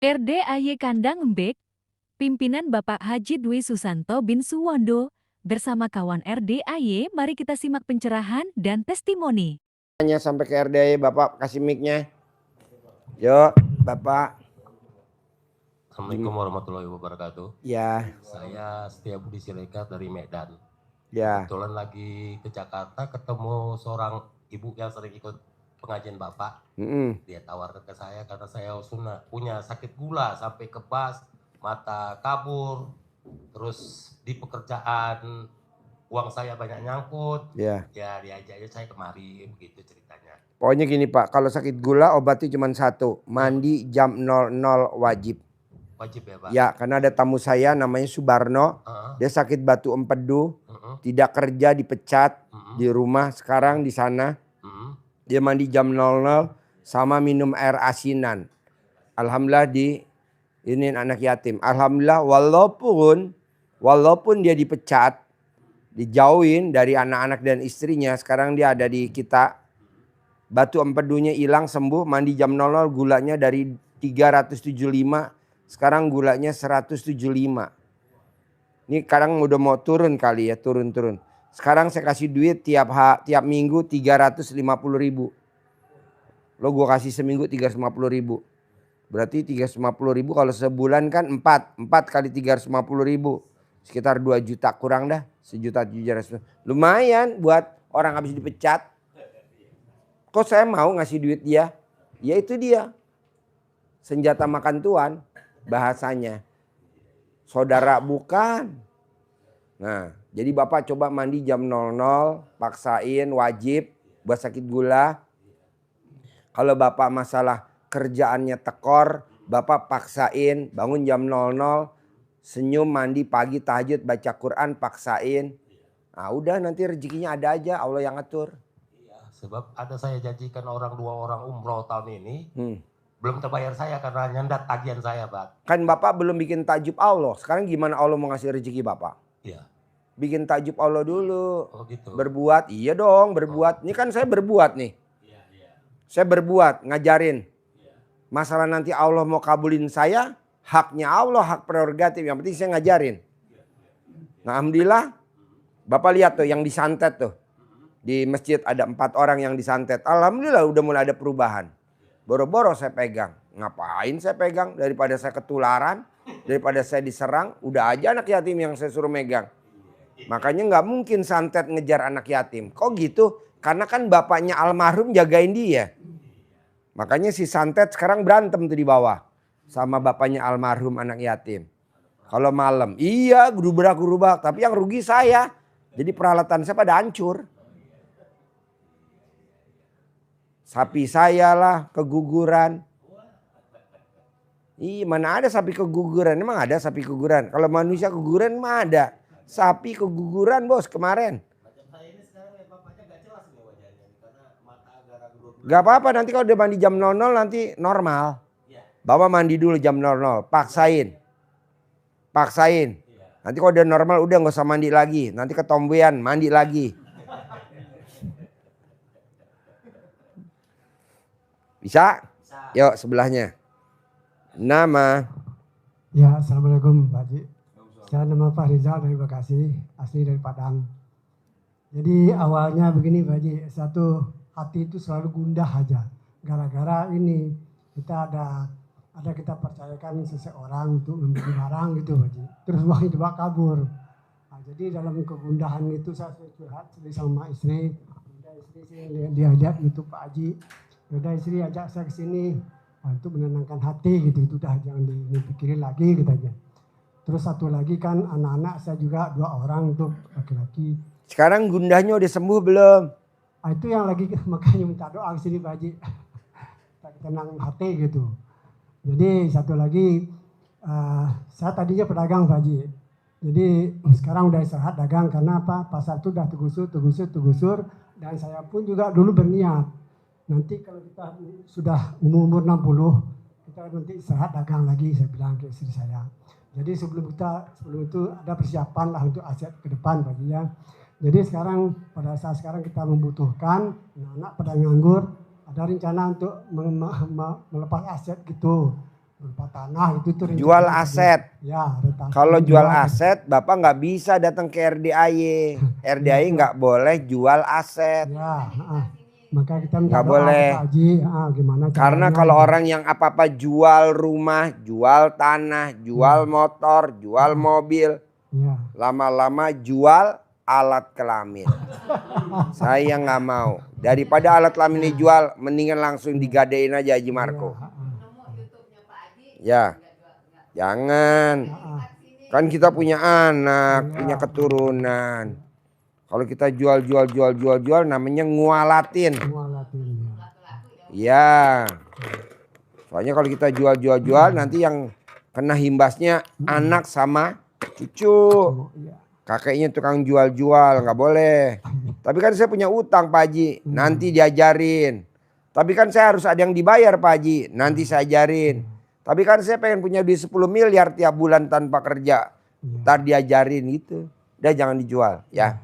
RDAY Kandang Embek, pimpinan Bapak Haji Dwi Susanto bin Suwondo, bersama kawan RDAY, mari kita simak pencerahan dan testimoni. Tanya sampai ke RDAY, Bapak kasih mic-nya. Yuk, Bapak. Assalamualaikum warahmatullahi wabarakatuh. Ya. Saya Setia Budi Siregar dari Medan. Ya. Kebetulan lagi ke Jakarta ketemu seorang ibu yang sering ikut pengajian Bapak. Dia tawarkan ke saya karena saya punya sakit gula sampai kebas, mata kabur, terus di pekerjaan uang saya banyak nyangkut. Ya. Ya diajaknya saya kemari, begitu ceritanya. Pokoknya gini Pak, kalau sakit gula obatnya cuma satu, mandi jam 00 wajib. Wajib ya Pak? Ya, karena ada tamu saya namanya Subarno, dia sakit batu empedu, tidak kerja, dipecat di rumah, sekarang di sana. Dia mandi jam 00 sama minum air asinan. Alhamdulillah ini anak yatim. Alhamdulillah walaupun dia dipecat, dijauhin dari anak-anak dan istrinya, sekarang dia ada di kita. Batu empedunya hilang, sembuh, mandi jam 00, gulanya dari 375 sekarang gulanya 175. Ini kadang udah mau turun kali ya, turun. Sekarang saya kasih duit tiap minggu 350.000. Lo gue kasih seminggu 350.000. Berarti 350.000 kalau sebulan kan 4 kali 350.000. Sekitar 2 juta kurang dah. 1.700.000. Lumayan buat orang habis dipecat. Kok saya mau ngasih duit dia? Ya itu dia. Senjata makan tuan. Bahasanya. Saudara bukan. Nah, jadi Bapak coba mandi jam 00, paksain wajib buat sakit gula. Kalau Bapak masalah kerjaannya tekor, Bapak paksain bangun jam 00, senyum, mandi pagi, tahajud, baca Quran, paksain. Nah, udah nanti rezekinya ada aja, Allah yang atur. Iya, sebab ada saya janjikan 2 orang umroh tahun ini. Belum terbayar saya karena nyandat tagihan saya, Pak. Kan Bapak belum bikin takjub Allah. Sekarang gimana Allah mau ngasih rezeki Bapak? Iya. Bikin takjub Allah dulu. Oh gitu. Berbuat, iya dong berbuat. Ini kan saya berbuat nih. Iya. Saya berbuat, ngajarin. Masalah nanti Allah mau kabulin saya, haknya Allah, hak prerogatif. Yang penting saya ngajarin. Nah, alhamdulillah, Bapak lihat tuh yang disantet tuh. Di masjid ada 4 orang yang disantet. Alhamdulillah udah mulai ada perubahan. Boro-boro saya pegang. Ngapain saya pegang? Daripada saya ketularan, daripada saya diserang, udah aja anak yatim yang saya suruh megang. Makanya nggak mungkin santet ngejar anak yatim. Kok gitu? Karena kan bapaknya almarhum jagain dia. Makanya si santet sekarang berantem tuh di bawah. Sama bapaknya almarhum anak yatim. Kalau malam, iya gerubrak. Tapi yang rugi saya. Jadi peralatan saya pada hancur. Sapi saya lah keguguran. Ih, mana ada sapi keguguran? Emang ada sapi keguguran? Kalau manusia keguguran mah ada. Sapi keguguran bos kemarin. Gak apa-apa nanti kalau dia mandi jam 00 nanti normal. Bapak mandi dulu jam 00. Paksain. Nanti kalau udah normal udah gak usah mandi lagi. Nanti ketombean mandi lagi. Bisa? Yuk sebelahnya. Nama. Ya, assalamualaikum Pak Haji. Saya nama Pak Rizal dari Bekasi, asli dari Padang. Jadi awalnya begini Pak Haji, satu hati itu selalu gundah aja. Gara-gara ini kita kita percayakan seseorang untuk membeli barang gitu Pak Haji. Terus uang itu dibawa kabur. Nah, jadi dalam kegundahan itu saya curhat sama istri. Dia lihat YouTube Pak Haji. Yaudah istri ajak saya ke sini untuk menenangkan hati gitu. Itu udah jangan dipikirin lagi gitu aja. Terus satu lagi kan anak-anak saya juga 2 orang untuk laki-laki. Sekarang gundahnya udah sembuh belum? Nah, itu yang lagi makanya minta doa ke sini Pak Haji. Tenang hati gitu. Jadi satu lagi saya tadinya pedagang Pak Haji. Jadi sekarang udah istirahat dagang karena apa? Pasar itu udah tergusur dan saya pun juga dulu berniat. Nanti kalau kita sudah umur 60, kita nanti istirahat dagang lagi, saya bilang ke istri saya. Jadi sebelum itu ada persiapan lah untuk aset ke depan Pak Haji ya. Jadi sekarang pada saat sekarang kita membutuhkan anak pada nganggur, ada rencana untuk melepas aset gitu. berupa tanah itu tuh rencana Jual Pak Haji. aset. Ya, ada tanah. Kalau jual aset, Bapak nggak bisa datang ke RDAY. RDAY nggak boleh jual aset. Ya, maka kita minta Nggak doa boleh. ke Pak Haji, gimana caranya. Karena kalau orang yang apa-apa jual rumah, jual tanah, jual motor, jual mobil, Ya, lama-lama jual alat kelamin. Saya nggak mau. Daripada alat kelamin dijual, mendingan langsung digadein aja Haji Marco. Ya, jangan. Kan kita punya anak, punya keturunan. Kalau kita jual, namanya ngualatin. mualatin. Ya. Soalnya kalau kita jual, nanti yang kena himbasnya anak sama cucu. Ya. Kakeknya tukang jual, nggak boleh. Tapi kan saya punya utang Pak Haji, nanti diajarin. Tapi kan saya harus ada yang dibayar Pak Haji, nanti saya ajarin. Tapi kan saya pengen punya duit 10 miliar tiap bulan tanpa kerja. Ntar diajarin gitu. Udah jangan dijual ya.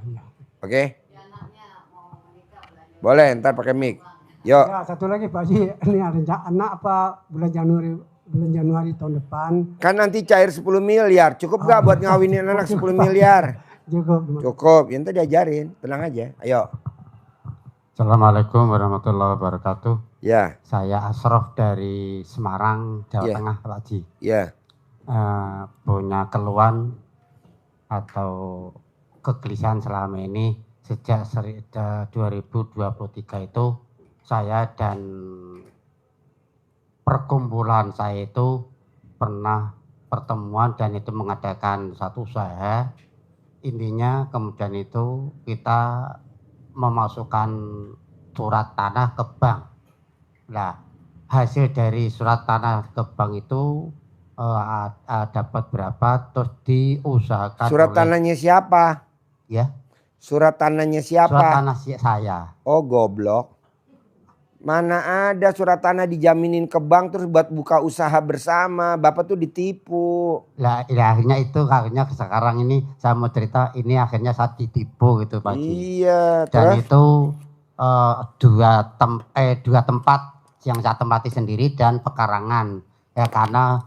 Oke? Boleh ntar pakai mic. Yuk. Ya, satu lagi Pak Haji, ini ada anak apa bulan Januari tahun depan. Kan nanti cair 10 miliar. Cukup gak buat ngawinin anak 10 miliar? Cukup. Cukup. Ya ntar diajarin. Tenang aja. Ayo. Assalamualaikum warahmatullahi wabarakatuh. Ya. Saya Asrof dari Semarang, Jawa Ya. Tengah, Pak Haji. Ya. Punya keluhan atau kegelisahan selama ini sejak 2023 itu saya dan perkumpulan saya itu pernah pertemuan dan itu mengadakan satu usaha. Intinya kemudian itu kita memasukkan surat tanah ke bank. Nah, hasil dari surat tanah ke bank itu dapat berapa terus diusahakan Surat oleh, tanahnya siapa? ya, Surat tanahnya siapa? surat tanah saya. Oh goblok. Mana ada surat tanah dijaminin ke bank terus buat buka usaha bersama. Bapak tuh ditipu. Lah, akhirnya sekarang ini saya mau cerita ini akhirnya saya ditipu gitu Pak Haji. Iya. Dan Terus? itu dua tempat yang saya tempati sendiri dan pekarangan ya karena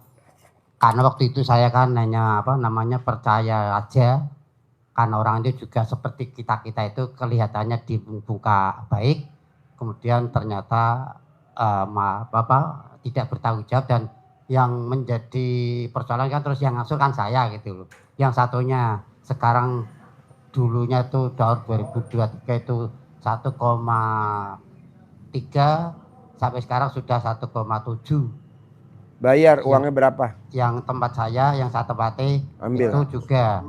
waktu itu saya kan hanya percaya aja karena orang itu juga seperti kita itu kelihatannya dibuka baik kemudian ternyata tidak bertanggung jawab dan yang menjadi persoalan kan terus yang ngasuh kan saya gitu loh. Yang satunya sekarang dulunya itu tahun 2023 itu 1,3 sampai sekarang sudah 1,7. Bayar uangnya berapa? Yang tempat saya yang saya tempati Ambil. itu juga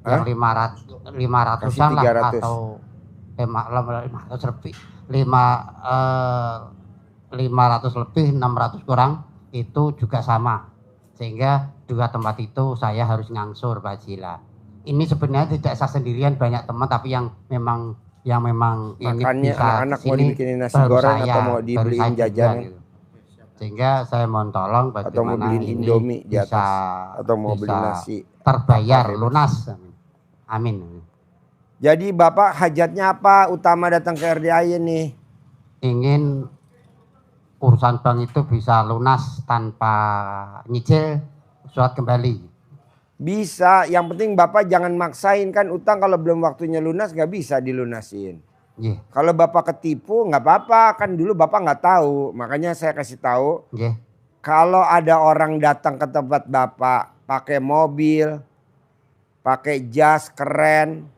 yang 500-an Kasih lah 300. atau 500 lebih 500 lebih 600 kurang itu juga sama sehingga dua tempat itu saya harus ngangsur Pak Haji. Ini sebenarnya tidak saya sendirian banyak teman tapi yang memang Makannya ini bisa anak-anak mau kesini dibikinin nasi baru goreng saya, atau mau baru dibeliin saya juga, jajanan? gitu. Sehingga saya mohon tolong Atau mau bagaimana beliin ini Indomie di atas? bisa Atau mau beli bisa nasi? terbayar lunas. Amin. Jadi Bapak hajatnya apa utama datang ke RDAY nih? Ingin urusan bank itu bisa lunas tanpa nyicil surat kembali. Bisa, yang penting Bapak jangan maksain kan utang kalau belum waktunya lunas nggak bisa dilunasin. Nggih, Kalau Bapak ketipu nggak apa-apa, kan dulu Bapak nggak tahu. Makanya saya kasih tahu, nggih. kalau ada orang datang ke tempat Bapak pakai mobil, pakai jas keren,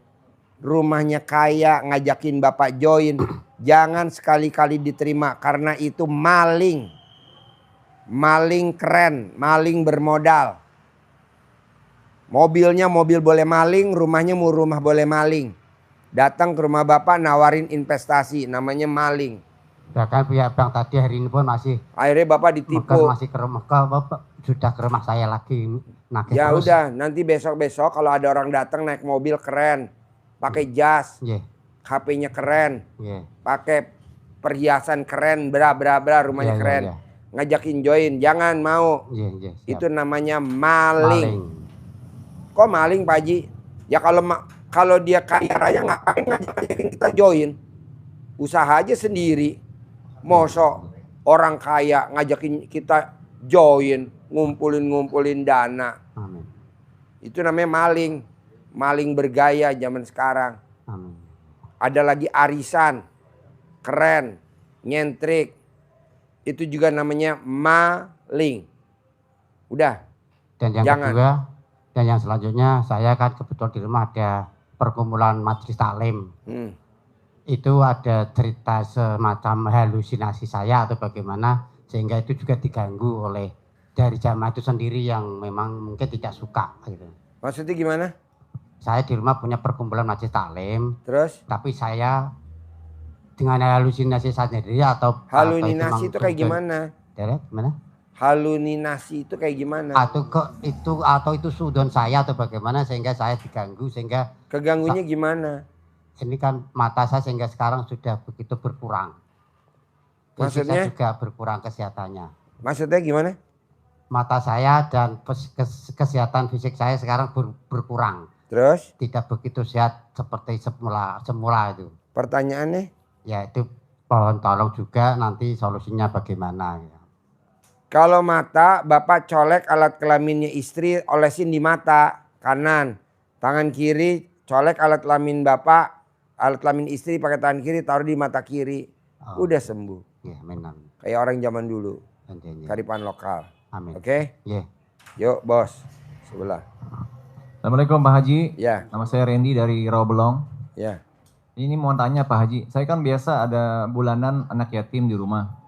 rumahnya kaya, ngajakin Bapak join, jangan sekali-kali diterima karena itu maling. Maling keren, maling bermodal. Mobilnya mobil boleh maling, rumahnya mau rumah boleh maling. Datang ke rumah Bapak nawarin investasi, namanya maling. Bahkan pihak bank tadi hari ini pun masih Akhirnya Bapak ditipu. masih ke rumah Bapak sudah ke rumah saya lagi nagih Ya terus. udah, nanti besok-besok kalau ada orang datang naik mobil keren, pakai jas, Nggih, HP-nya keren, nggih. pakai perhiasan keren, rumahnya Iya, keren. iya. Ngajakin join, jangan mau. Nggih, nggih. Siap. Itu namanya maling. Kok maling Pak Haji? Ya kalau dia kaya raya ngapain ngajakin kita join? Usaha aja sendiri. Mosok orang kaya ngajakin kita join, ngumpulin dana. Amin. Itu namanya maling. Maling bergaya zaman sekarang. Amin. Ada lagi arisan, keren, nyentrik. Itu juga namanya maling. Udah. Dan yang Jangan. kedua, dan yang selanjutnya, saya kan kebetulan di rumah ada perkumpulan majelis taklim. Itu ada cerita semacam halusinasi saya atau bagaimana, sehingga itu juga diganggu oleh dari jamaah itu sendiri yang memang mungkin tidak suka gitu. Maksudnya gimana? Saya di rumah punya perkumpulan majelis taklim, Terus? tapi saya dengan halusinasi saya sendiri atau Halusinasi itu kayak gimana? Gimana? Halusinasi itu kayak gimana? Atau itu sudon saya atau bagaimana sehingga saya diganggu sehingga Keganggunya gimana? ini kan mata saya sehingga sekarang sudah begitu berkurang. Fisik Maksudnya? saya juga berkurang kesehatannya. Maksudnya gimana? Mata saya dan kesehatan fisik saya sekarang berkurang. Terus? Tidak begitu sehat seperti semula itu. Pertanyaannya? Ya itu mohon tolong juga nanti solusinya bagaimana. Ya. Kalau mata, Bapak colek alat kelaminnya istri, olesin di mata kanan. Tangan kiri, colek alat kelamin Bapak, alat kelamin istri pakai tangan kiri, taruh di mata kiri. Oh. Udah sembuh. Ya, amin. Kayak orang zaman dulu. Amin. Kearifan lokal. Amin. Oke? Ya. Yuk bos, sebelah. Assalamualaikum Pak Haji. Ya, Nama saya Randy dari Rawabelong. ya. Ini mau tanya Pak Haji, saya kan biasa ada bulanan anak yatim di rumah.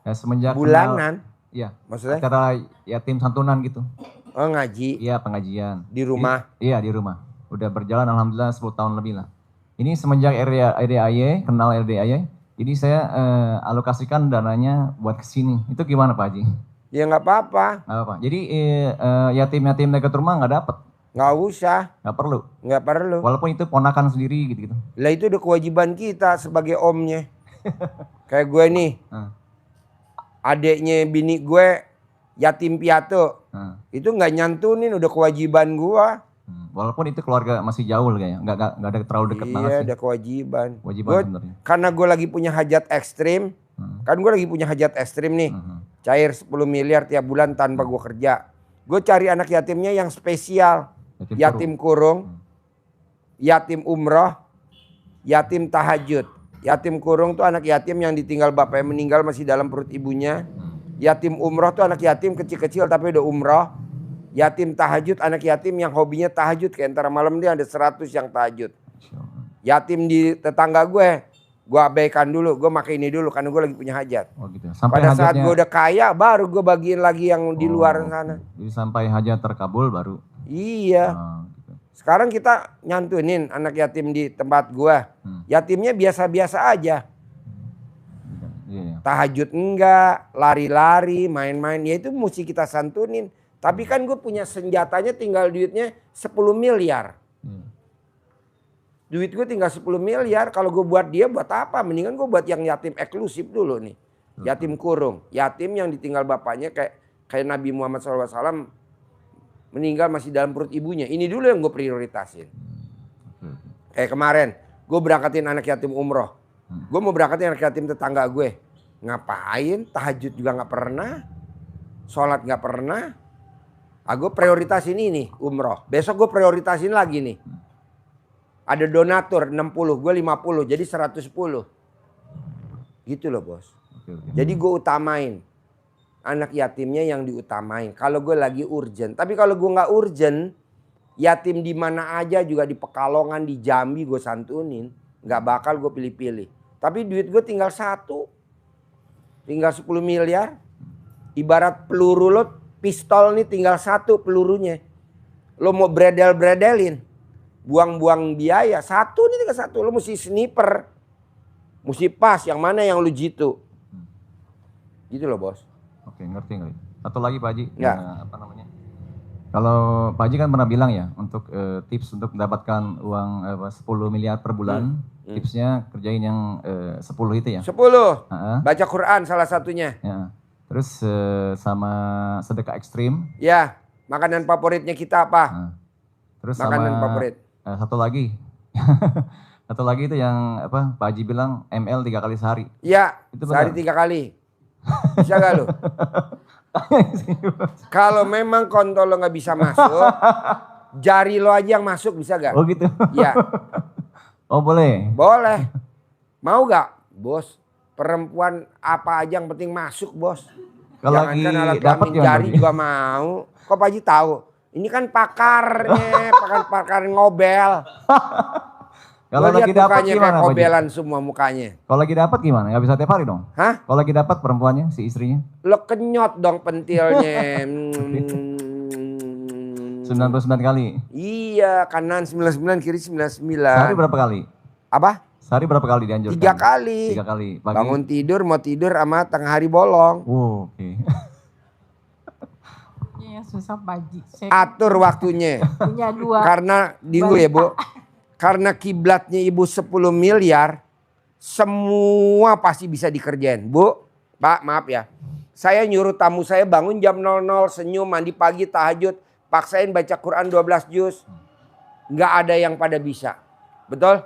Ya, semenjak Bulanan? Iya, Maksudnya? acara yatim santunan gitu. Oh ngaji Iya, pengajian. di rumah. Iya, di rumah. Udah berjalan alhamdulillah 10 tahun lebih lah. Ini semenjak RDAY, kenal RDAY, jadi saya alokasikan dananya buat ke sini. Itu gimana Pak Haji? Ya nggak apa-apa, Nggak apa. Jadi yatim-yatim dekat rumah nggak dapat, nggak usah, nggak perlu. nggak perlu. Walaupun itu ponakan sendiri gitu-gitu. Lah itu udah kewajiban kita sebagai omnya. Kayak gue nih, adeknya bini gue yatim piatu. Itu nggak nyantunin, udah kewajiban gue. Walaupun itu keluarga masih jauh kayaknya, nggak ada terlalu dekat banget Iya, sih. udah kewajiban. Kewajiban Gua, sebenarnya. karena gue lagi punya hajat ekstrim, kan gue lagi punya hajat ekstrim nih. Cair 10 miliar tiap bulan tanpa gue kerja. Gue cari anak yatimnya yang spesial. Yatim kurung, yatim umroh, yatim tahajud. Yatim kurung tuh anak yatim yang ditinggal bapaknya meninggal masih dalam perut ibunya. Yatim umroh tuh anak yatim kecil-kecil tapi udah umroh. Yatim tahajud anak yatim yang hobinya tahajud, kayak antara malam dia ada 100 yang tahajud. Yatim di tetangga gue abaikan dulu, gue pakai ini dulu karena gue lagi punya hajat. Oh gitu. Sampai Pada saat hajatnya, gue udah kaya baru gue bagiin lagi yang di luar sana. Jadi sampai hajat terkabul baru. Iya. Gitu. Sekarang kita nyantunin anak yatim di tempat gue. Yatimnya biasa-biasa aja. Iya. Tahajud enggak, lari-lari, main-main. Ya itu mesti kita santunin. Tapi kan gue punya senjatanya tinggal duitnya 10 miliar. Duit gue tinggal 10 miliar. Kalau gue buat dia buat apa? Mendingan gue buat yang yatim eksklusif dulu nih. Yatim kurung. Yatim yang ditinggal bapaknya kayak Nabi Muhammad SAW meninggal masih dalam perut ibunya. Ini dulu yang gue prioritasin. Kayak kemarin gue berangkatin anak yatim umroh. Gue mau berangkatin anak yatim tetangga gue. Ngapain? Tahajud juga gak pernah. Sholat gak pernah. Gue prioritasin ini umroh. Besok gue prioritasin lagi nih. Ada donatur 60, gue 50, jadi 110. Gitu loh bos. Jadi gue utamain. Anak yatimnya yang diutamain. Kalau gue lagi urgent. Tapi kalau gue gak urgent, yatim di mana aja juga di Pekalongan, di Jambi gue santunin. Gak bakal gue pilih-pilih. Tapi duit gue tinggal 1. Tinggal 10 miliar. Ibarat peluru lo, pistol nih tinggal 1 pelurunya. Lo mau bredel-bredelin. Buang-buang biaya. 1 nih tinggal 1. Lo mesti sniper. Mesti pas yang mana yang lo jitu. Gitu loh bos. Oke, ngerti. Satu lagi Pak Haji. Ya. Apa namanya? Kalau Pak Haji kan pernah bilang ya, untuk tips untuk mendapatkan uang 10 miliar per bulan, tipsnya kerjain yang 10 itu ya? 10. Baca Quran salah satunya. Ya. Terus sama sedekah ekstrim. Ya, makanan favoritnya kita apa? Terus Makanan sama favorit. Satu lagi. Satu lagi itu yang apa Pak Haji bilang ML 3 kali sehari. Iya, Itu sehari benar? 3 kali. Bisa gak lu? Kalau memang kontol lo nggak bisa masuk, jari lo aja yang masuk, bisa gak? Oh gitu. Ya. Oh boleh. Boleh. Mau gak? Bos, perempuan apa aja yang penting masuk, bos. Kalau lagi Jangankan alat dapat kelamin gimana, jari Pak Haji? juga mau. Kok Pak Haji tahu? Ini kan pakarnya, pakar ngobel. Kalau Lo lihat lagi dapat mukanya kayak gimana, Pak Haji? kobelan semua mukanya. Kalau lagi dapat gimana? Gak bisa tiap hari dong? Hah? Kalau lagi dapat perempuannya, si istrinya? Lo kenyot dong pentilnya. 99 kali. Iya, kanan 99, kiri 99. Sehari berapa kali? Apa? Sehari berapa kali dianjurkan? 3 kali. 3 kali. Pagi. Bangun tidur, mau tidur sama tengah hari bolong. Oh, oke. Ya susah Pak Haji. Saya Atur waktunya. punya 2. Karena dulu ya Bu, karena kiblatnya ibu 10 miliar, semua pasti bisa dikerjain. Bu, Pak maaf ya. Saya nyuruh tamu saya bangun jam 00, senyum, mandi pagi, tahajud. Paksain baca Quran 12 juz. Nggak ada yang pada bisa. Betul?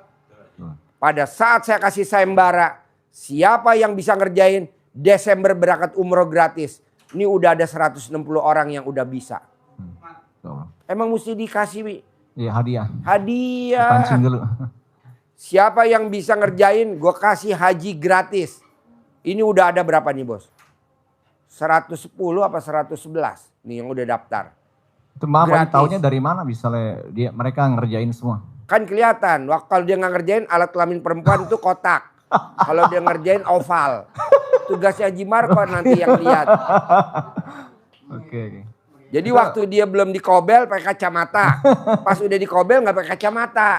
Pada saat saya kasih sayembara, siapa yang bisa ngerjain Desember berangkat umroh gratis. Ini udah ada 160 orang yang udah bisa. Tuh. Emang mesti dikasih Iya hadiah. hadiah. Pancing dulu. Siapa yang bisa ngerjain, gue kasih haji gratis. Ini udah ada berapa nih bos? 110 apa 111 nih yang udah daftar. Itu maaf, Gratis. taunya dari mana misalnya mereka ngerjain semua? Kan kelihatan, kalau dia nggak ngerjain alat kelamin perempuan itu kotak. Kalau dia ngerjain oval. Tugasnya Haji Marko nanti yang lihat. Oke. Jadi waktu dia belum dikobel pakai kacamata. Pas udah dikobel nggak pakai kacamata.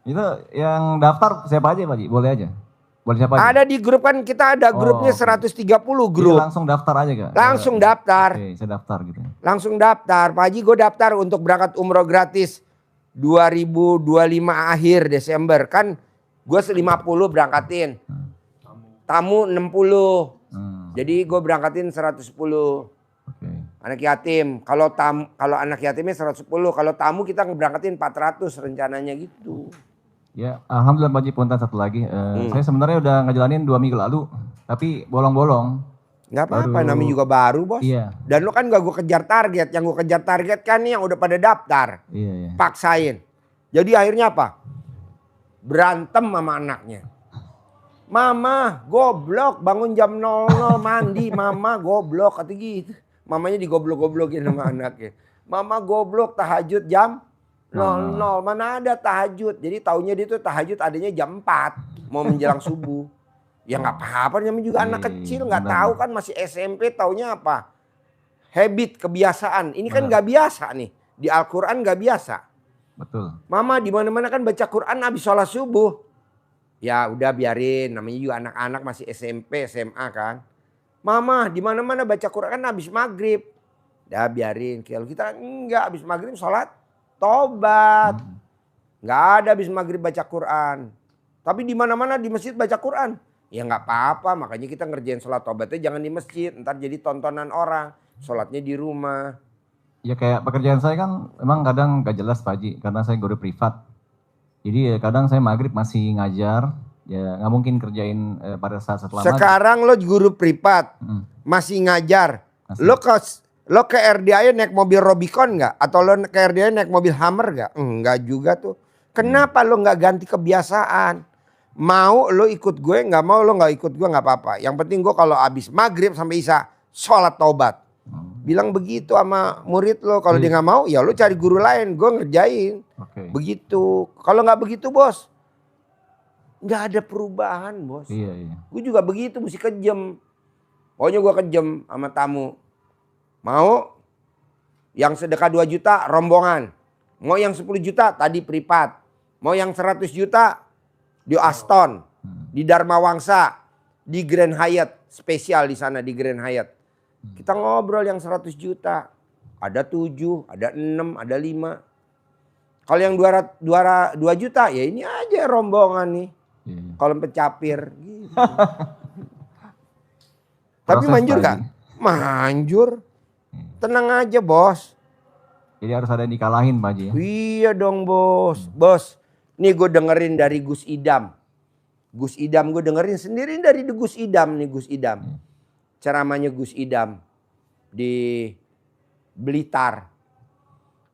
Itu yang daftar siapa aja Pak Haji? Boleh aja? Boleh siapa aja? Ada di grup kan kita ada grupnya oke. 130 Jadi grup. langsung daftar aja Kak? Langsung daftar. Oke, saya daftar gitu. Langsung daftar. Pak Haji gue daftar untuk berangkat umroh gratis 2025 akhir Desember. Kan gue 50 berangkatin. Tamu 60. Jadi gue berangkatin 110. Oke. Anak yatim. Kalau anak yatimnya 110. Kalau tamu kita ngeberangkatin 400 rencananya gitu. Ya, alhamdulillah Pak Haji, punten satu lagi. Saya sebenarnya udah ngejalanin 2 minggu lalu, tapi bolong-bolong. Gak apa-apa, Baru- namanya juga baru bos. Iya. Dan lo kan gak gue kejar target. Yang gue kejar target kan nih yang udah pada daftar. Iya. Paksain. Jadi akhirnya apa? Berantem sama anaknya. Mama goblok bangun jam 00 mandi. Mama goblok. Kata gitu. Mamanya digoblok-goblokin sama anaknya. Mama goblok tahajud jam 00. Mana ada tahajud. Jadi taunya dia tuh tahajud adanya jam 4. Mau menjelang subuh. Ya nggak apa-apa, namanya juga anak kecil, nggak benar. tahu kan masih SMP, taunya apa? Habit, kebiasaan. Ini kan nggak biasa nih. Di Al-Quran nggak biasa. Betul. Mama di mana-mana kan baca Quran habis sholat subuh. Ya udah biarin, namanya juga anak-anak masih SMP, SMA kan. Mama di mana-mana baca Quran habis maghrib. Dah biarin. Kalau kita enggak habis maghrib sholat tobat. Nggak ada habis maghrib baca Quran. Tapi di mana-mana di masjid baca Quran. Ya nggak apa-apa, makanya kita ngerjain sholat tobatnya jangan di masjid. Ntar jadi tontonan orang, sholatnya di rumah. Ya kayak pekerjaan saya kan memang kadang gak jelas Pak Haji, karena saya guru privat. Jadi ya kadang saya maghrib masih ngajar, ya nggak mungkin kerjain pada saat setelah maghrib. Sekarang lo guru privat, masih ngajar. Masih. Lo ke RDA naik mobil Robicon nggak? Atau lo ke RDA naik mobil Hummer nggak? Enggak juga tuh. Kenapa lo nggak ganti kebiasaan? Mau lo ikut gue, nggak mau lo nggak ikut gue nggak apa-apa. Yang penting gue kalau abis maghrib sampai isya sholat taubat. Bilang begitu sama murid lo. Kalau dia nggak mau, ya lo cari guru lain. Gue ngerjain. Oke. Begitu. Kalau nggak begitu bos, nggak ada perubahan bos. Iya. Gue juga begitu, mesti kejem. Pokoknya gue kejem sama tamu. Mau yang sedekah 2 juta rombongan. Mau yang 10 juta tadi privat. Mau yang 100 juta di Aston, di Dharma Wangsa, di Grand Hyatt. Spesial di sana di Grand Hyatt. Kita ngobrol yang 100 juta. Ada 7, ada 6, ada 5. Kalau yang 2 juta ya ini aja rombongan nih. Iya. Kalau pencapir gitu. Tapi Proses manjur Pak gak? Haji. Manjur. Tenang aja bos. Jadi harus ada yang dikalahin Pak Haji ya. Iya dong bos. Bos, nih gue dengerin dari Gus Idam. Gus Idam gue dengerin sendiri dari Gus Idam nih Gus Idam. Ceramahnya Gus Idam. di Blitar.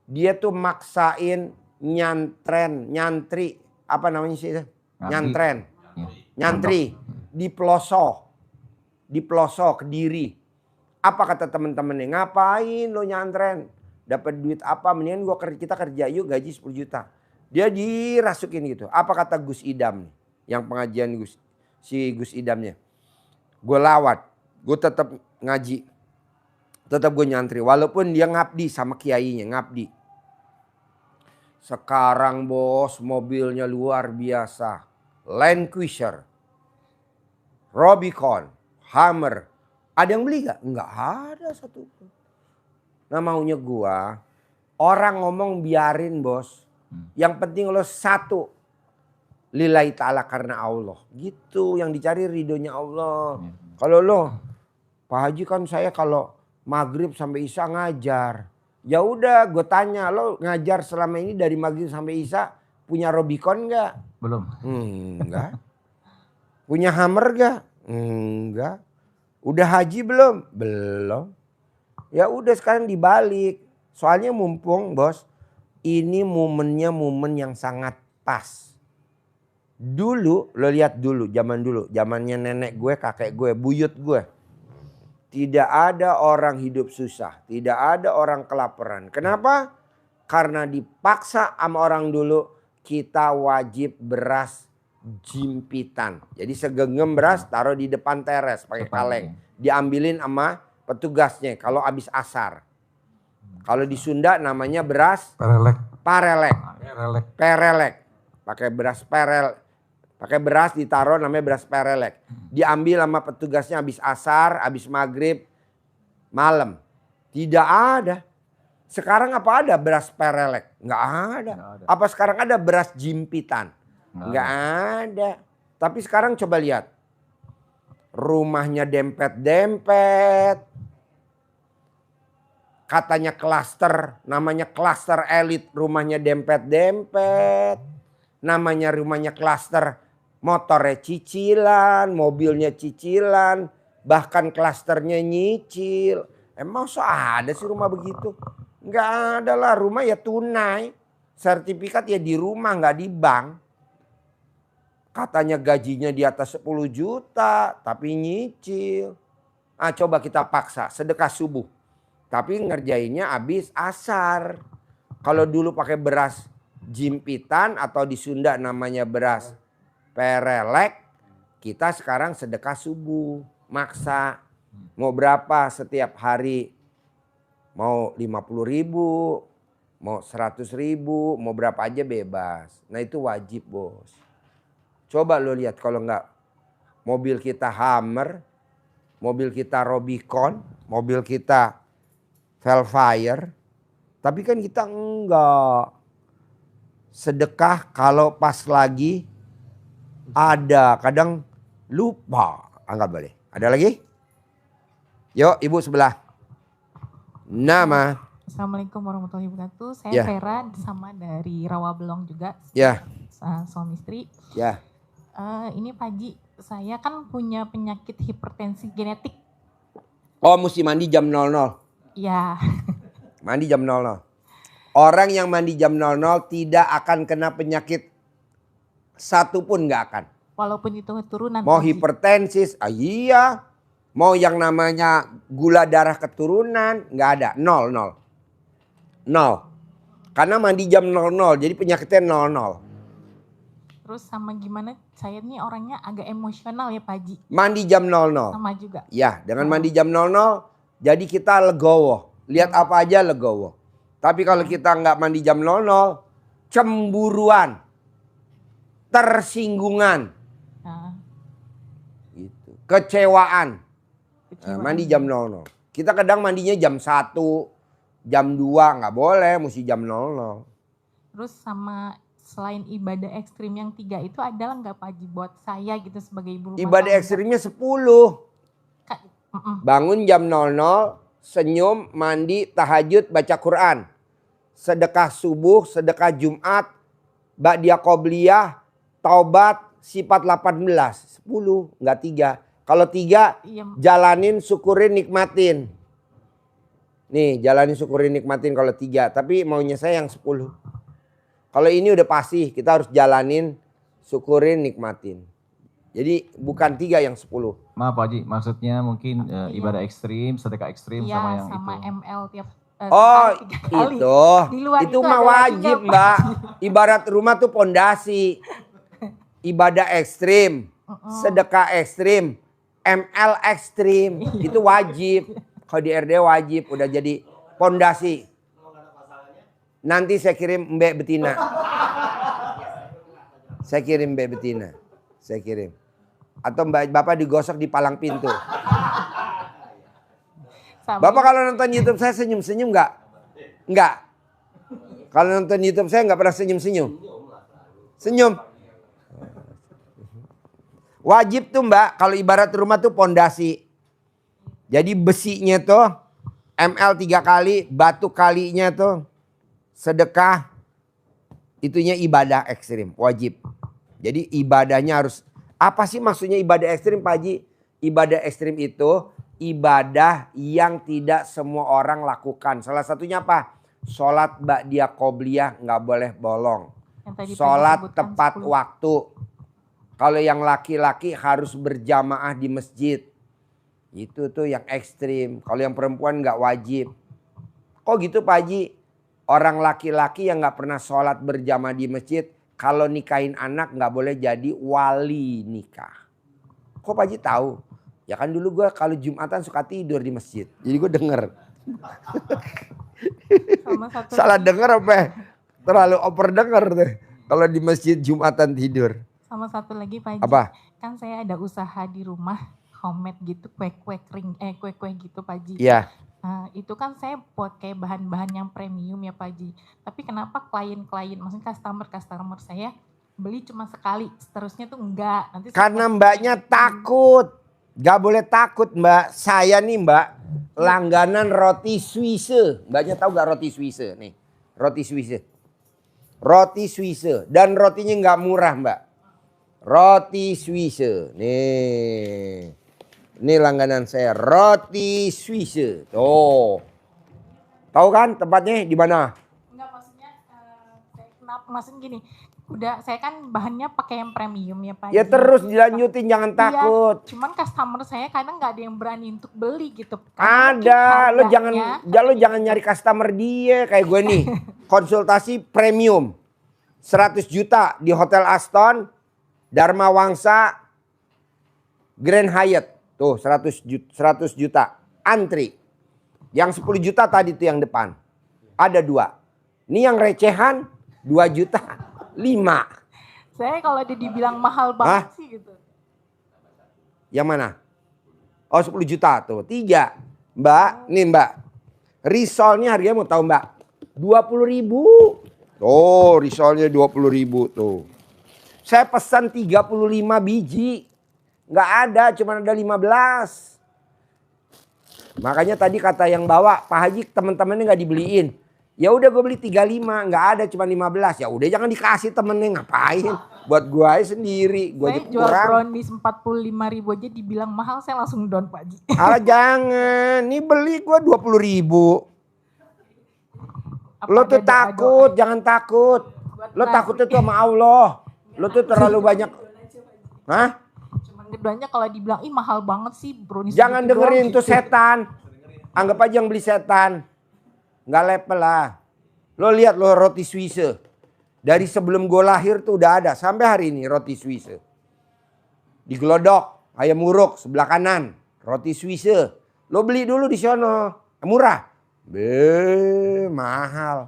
Dia tuh maksain nyantri, apa namanya sih itu? Nyantren. Nyantri di pelosok Kediri. Apa kata temen-temennya? Ngapain lo nyantren? Dapat duit apa? Mendingan kita kerja yuk, gaji 10 juta. Dia dirasukin gitu. Apa kata Gus Idam nih? Yang pengajian Gus Idamnya. Gue lawat, gue tetap ngaji. Tetap gue nyantri. Walaupun dia ngabdi sama kiainya, ngabdi. Sekarang bos, mobilnya luar biasa. Land Cruiser, Rubicon, Hummer. Ada yang beli gak? Enggak ada satupun. Nah maunya gua, orang ngomong biarin bos. Yang penting lo satu. Lillahi ta'ala karena Allah. Gitu yang dicari ridhonya Allah. Kalau lo, Pak Haji kan saya kalau maghrib sampai isya ngajar. Ya udah gue tanya, lo ngajar selama ini dari maghrib sampai isya punya Rubicon gak? Belum. Enggak. Punya Hummer gak? Enggak. Udah haji belum? Belum. Ya udah sekarang dibalik. Soalnya mumpung bos, ini momennya momen yang sangat pas. Dulu, lo lihat dulu, zamannya nenek gue, kakek gue, buyut gue. Tidak ada orang hidup susah, tidak ada orang kelaparan. Kenapa? Karena dipaksa sama orang dulu, kita wajib beras jimpitan. Jadi segenggam beras taruh di depan teres pakai kaleng. Diambilin sama petugasnya kalau habis asar. Kalau di Sunda namanya beras perelek. Pakai beras pakai beras ditaruh namanya beras perelek. Diambil sama petugasnya habis asar, habis maghrib, malam. Tidak ada. Sekarang apa ada beras perelek? Nggak ada. Apa sekarang ada beras jimpitan? Nggak ada. Tapi sekarang coba lihat. Rumahnya dempet-dempet. Katanya klaster, namanya klaster elit. Rumahnya dempet-dempet. Namanya rumahnya klaster. Motornya cicilan, mobilnya cicilan, bahkan klasternya nyicil. Emang so ada sih rumah begitu? Nggak ada lah, rumah ya tunai. Sertifikat ya di rumah, nggak di bank. Katanya gajinya di atas 10 juta, tapi nyicil. Ah, coba kita paksa, sedekah subuh. Tapi ngerjainnya habis asar. Kalau dulu pakai beras jimpitan atau di Sunda namanya beras perelek, kita sekarang sedekah subuh, maksa. Mau berapa setiap hari? Mau 50.000, mau 100.000, mau berapa aja bebas. Nah itu wajib bos. Coba lo lihat kalau enggak mobil kita Hummer, mobil kita Rubicon, mobil kita Velfire. Tapi kan kita enggak. Sedekah kalau pas lagi ada, kadang lupa. Angkat balik. Ada lagi? Yuk ibu sebelah. Nama. Assalamualaikum warahmatullahi wabarakatuh. Saya Vera sama dari Rawabelong juga. Ya. Suami istri. Ya. Ini Pak Haji, saya kan punya penyakit hipertensi genetik. Oh mesti mandi jam 00. Ya. Mandi jam 00. Orang yang mandi jam 00 tidak akan kena penyakit satu pun nggak akan. Walaupun itu keturunan. Mau hipertensis, iya. Mau yang namanya gula darah keturunan, nggak ada. 0. Karena mandi jam 00, jadi penyakitnya 00. Terus sama gimana, saya nih orangnya agak emosional ya Pak Haji. Mandi jam 00. Sama juga. Ya, dengan mandi jam 00, jadi kita legowo. Lihat apa aja legowo. Tapi kalau kita nggak mandi jam 00, cemburuan, tersinggungan, gitu. Kecewaan. Nah, mandi jam 00. Kita kadang mandinya jam 1, jam 2 nggak boleh, mesti jam 00. Terus sama selain ibadah ekstrim yang 3 itu adalah nggak Pak Haji buat saya gitu sebagai ibu rumah Ibadah tangga? ekstrimnya 10. Bangun jam 00, senyum, mandi, tahajud, baca Quran. Sedekah subuh, sedekah Jumat, ba'diyah qobliyah, taubat, sifat 18. 10, enggak 3. Kalau 3, jalanin, syukurin, nikmatin. Nih jalani syukurin nikmatin kalau 3. Tapi maunya saya yang 10. Kalau ini udah pasti kita harus jalanin syukurin nikmatin. Jadi bukan 3 yang 10. Maaf Pak Haji, maksudnya mungkin ibadah ekstrim, sedekah ekstrim Iya, sama yang sama itu. ML tiap Oh sehari 3 kali. itu, Di luar itu itu mah ada lagi wajib nggak, Pak? Mbak. Ibarat rumah tuh pondasi. Ibadah ekstrim, sedekah ekstrim, ML ekstrim, itu wajib. Kalau di RD wajib, udah jadi pondasi. Nanti saya kirim Mbak Betina. Saya kirim Mbak Betina. Saya kirim. Atau Bapak digosok di palang pintu. Sama Bapak kalau nonton YouTube saya senyum-senyum nggak? Nggak. Kalau nonton YouTube saya nggak pernah senyum-senyum. Senyum. Wajib tuh Mbak, kalau ibarat rumah tuh pondasi. Jadi besinya tuh ML 3 kali, batu kalinya tuh sedekah. Itunya ibadah ekstrim, wajib. Jadi ibadahnya harus, apa sih maksudnya ibadah ekstrim Pak Haji? Ibadah ekstrim itu ibadah yang tidak semua orang lakukan. Salah satunya apa? Sholat ba'diyah qobliyah nggak boleh bolong. yang tadi Pak Sholat sebutkan tepat 10. waktu. Kalau yang laki-laki harus berjamaah di masjid. Itu tuh yang ekstrim. Kalau yang perempuan nggak wajib. Kok gitu Pak Haji? Orang laki-laki yang nggak pernah sholat berjamaah di masjid, kalau nikahin anak nggak boleh jadi wali nikah. Kok Pak Haji tahu? Ya kan dulu gue kalau Jumatan suka tidur di masjid. Jadi gue denger. Sama satu Salah denger apa? Terlalu oper denger deh. Kalau di masjid Jumatan tidur. Sama satu lagi Pak Haji. Apa? Kan saya ada usaha di rumah homemade gitu, kue-kue kering, kue-kue gitu Pak Haji. Iya. Nah, itu kan saya pakai bahan-bahan yang premium ya Pak Haji. Tapi kenapa klien-klien, maksudnya customer saya beli cuma sekali, seterusnya tuh enggak. Nanti Karena setelah- mbaknya takut. Gak boleh takut Mbak. Saya nih Mbak langganan roti Swiss. Mbaknya tahu gak roti Swiss? Nih roti Swiss. Roti Swiss. Dan rotinya gak murah Mbak. Roti Swiss. Nih. Ini langganan saya. Roti Swiss. Tuh. Tahu kan tempatnya di mana? Enggak, maksudnya saya kenapa, maksudnya gini, udah saya kan bahannya pakai yang premium ya Pak Ya Haji. terus dilanjutin jangan Iya, takut. cuman customer saya kadang nggak ada yang berani untuk beli gitu. Karena mungkin Ada, lo harganya- jangan nyari customer dia kayak gue nih. Konsultasi premium 100 juta di Hotel Aston, Dharma Wangsa, Grand Hyatt. Tuh 100 juta antri. Yang 10 juta tadi tuh yang depan. Ada 2. Ini yang recehan 2 juta 5. Saya kalau dibilang mahal banget sih gitu. Yang mana? Oh 10 juta tuh. 3. Mbak, nih Mbak. Risolnya harganya mau tahu Mbak? 20.000. Oh risolnya 20.000 tuh. Saya pesan 35 biji. Nggak ada, cuma ada 15. Makanya tadi kata yang bawa, Pak Haji teman-temannya nggak dibeliin. Ya udah gue beli 35, nggak ada cuma 15. Ya udah jangan dikasih temennya, ngapain? Buat gue aja sendiri, gue Saya aja jual kurang. brownies 45.000 aja dibilang mahal, saya langsung down Pak Haji. Alah jangan, nih beli gue 20.000. Apa Lo tuh ada doa-doa? takut, jangan takut. Lo Buat takutnya tuh sama Allah. Lo tuh terlalu banyak. Hah? Cuman keduanya kalau dibilang, ih mahal banget sih brownies. Jangan segitu doang," dengerin gitu. tuh setan. Anggap aja yang beli setan. Nggak level lah. Lo lihat lo roti Swiss. Dari sebelum gue lahir tuh udah ada. Sampai hari ini roti Swiss. Di Glodok, ayam uruk sebelah kanan. Roti Swiss. Lo beli dulu di sono. Murah. Mahal.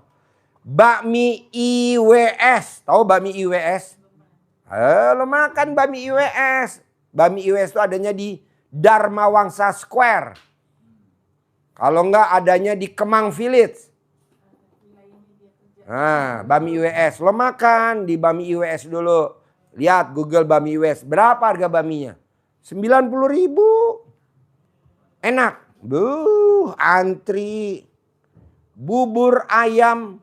Bakmi IWS. Tahu bakmi IWS? Lo makan bakmi IWS. Bakmi IWS itu adanya di Dharma Wangsa Square. Kalau enggak adanya di Kemang Village. Nah, bakmi IWS. Lo makan di bakmi IWS dulu. Lihat Google bakmi IWS. Berapa harga bakminya? 90.000. Enak. Antri. Bubur ayam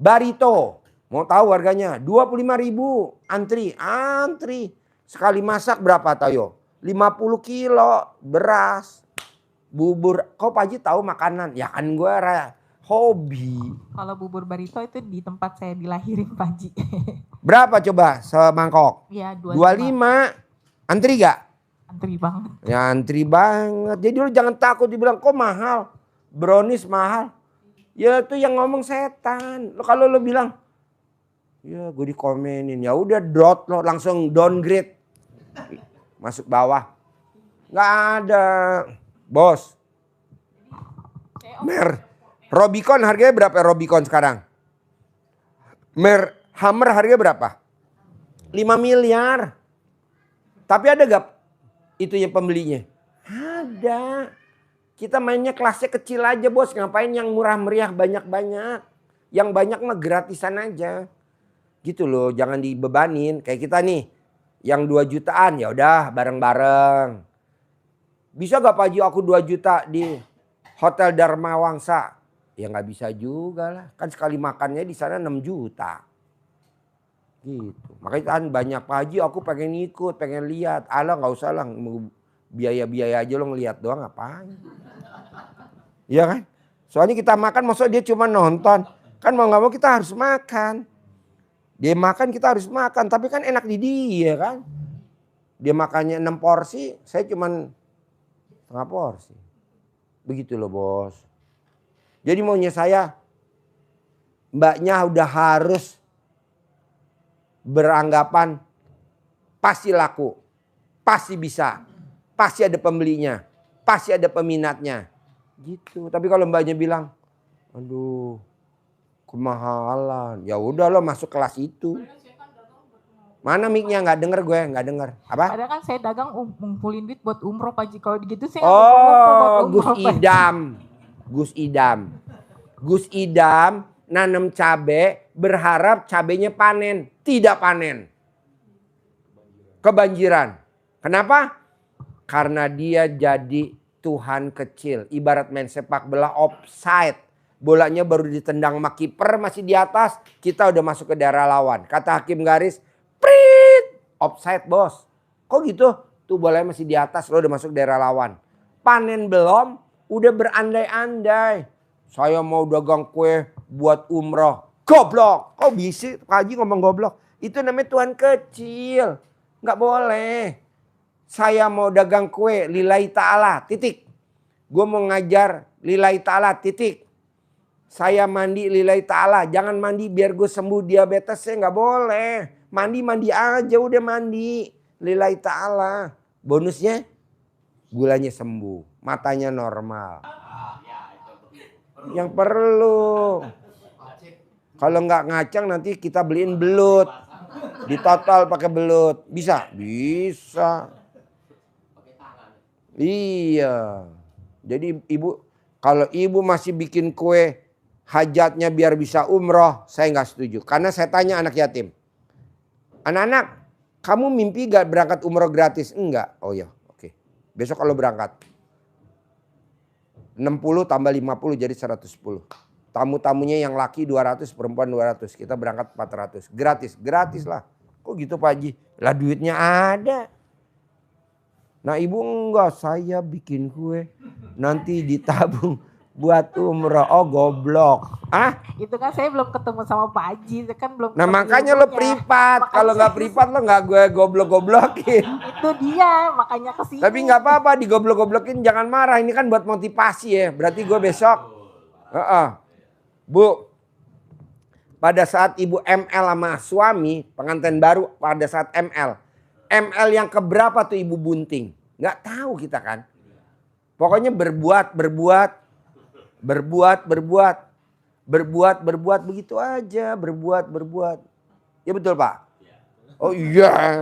Barito. Mau tahu harganya? 25.000. Antri. Sekali masak berapa Tayo? 50 kilo beras. Bubur, kok Pak Haji tahu makanan? Ya kan gue hobi. Kalau bubur barito itu di tempat saya dilahirin Pak Haji. Berapa coba semangkok? Ya 25. Antri gak? Antri banget. Ya antri banget. Jadi lu jangan takut dibilang kok mahal. Brownies mahal. Ya itu yang ngomong setan. Kalau lu bilang, ya gue dikomenin. Ya udah lo langsung downgrade. Masuk bawah. Nggak ada. Bos. Robicon harganya berapa Robicon sekarang? Hammer harganya berapa? 5 miliar. Tapi ada gak itunya pembelinya? Ada. Kita mainnya kelasnya kecil aja bos. Ngapain yang murah meriah banyak-banyak. Yang banyak mah gratisan aja. Gitu loh, jangan dibebanin. Kayak kita nih, yang 2 jutaan ya udah bareng-bareng. Bisa gak Pak Haji aku 2 juta di Hotel Dharma Wangsa? Ya nggak bisa juga lah. Kan sekali makannya di sana 6 juta. Gitu. Makanya kan banyak Pak Haji aku pengen ikut, pengen lihat. Alah nggak usah lah, biaya-biaya aja lo ngeliat doang ngapain. Iya kan? Soalnya kita makan maksudnya dia cuma nonton. Kan mau nggak mau kita harus makan. Dia makan kita harus makan. Tapi kan enak di dia kan. Dia makannya 6 porsi, saya cuma setengah porsi. Begitu loh bos. Jadi maunya saya, mbaknya udah harus beranggapan pasti laku, pasti bisa, pasti ada pembelinya, pasti ada peminatnya. Gitu. Tapi kalau mbaknya bilang, aduh kemahalan, ya udah lo masuk kelas itu. Mana mic-nya nggak denger gue, nggak denger. Apa? Padahal kan saya dagang ngumpulin duit buat umroh Pak Haji. Kalau gitu saya Oh, Gus Idam. Gus Idam. Gus Idam nanam cabe berharap cabenya panen. Tidak panen. Kebanjiran. Kenapa? Karena dia jadi Tuhan kecil. Ibarat main sepak bola offside. Bolanya baru ditendang sama kiper masih di atas. Kita udah masuk ke daerah lawan. Kata hakim garis, prit, offside bos. Kok gitu? Tuh bolanya masih di atas, lo udah masuk daerah lawan. Panen belum, udah berandai-andai. Saya mau dagang kue buat umroh. Goblok. Kok bisa Pak Haji ngomong goblok? Itu namanya Tuhan kecil. Nggak boleh. Saya mau dagang kue lillahi ta'ala, titik. Gue mau ngajar lillahi ta'ala, titik. Saya mandi lillahi ta'ala, jangan mandi biar gue sembuh diabetes, saya nggak boleh. Mandi aja udah mandi lillahi ta'ala. Bonusnya gulanya sembuh, matanya normal. Yang perlu. Kalau nggak ngacang nanti kita beliin belut. Ditotal pakai belut. Bisa? Bisa. Iya. Jadi ibu, kalau ibu masih bikin kue hajatnya biar bisa umroh, saya nggak setuju. Karena saya tanya anak yatim. Anak-anak, kamu mimpi gak berangkat umroh gratis? Enggak. Oh ya, oke. Besok kalau berangkat. 60 tambah 50 jadi 110. Tamu-tamunya yang laki 200, perempuan 200. Kita berangkat 400. Gratis lah. Kok gitu Pak Haji? Lah duitnya ada. Nah ibu enggak, saya bikin kue. Nanti ditabung buat umroh. Oh goblok. Ah? Itu kan saya belum ketemu sama Pak Haji. Saya kan belum. Nah makanya lo privat. Kalau nggak privat lo nggak gue goblok-goblokin. Itu dia, makanya kesini. Tapi nggak apa-apa digoblok-goblokin, jangan marah. Ini kan buat motivasi ya. Berarti gue besok. Bu, pada saat ibu ML sama suami, pengantin baru pada saat ML. ML yang keberapa tuh ibu bunting? Nggak tahu kita kan. Pokoknya berbuat begitu aja. Berbuat. Ya betul Pak? Oh iya.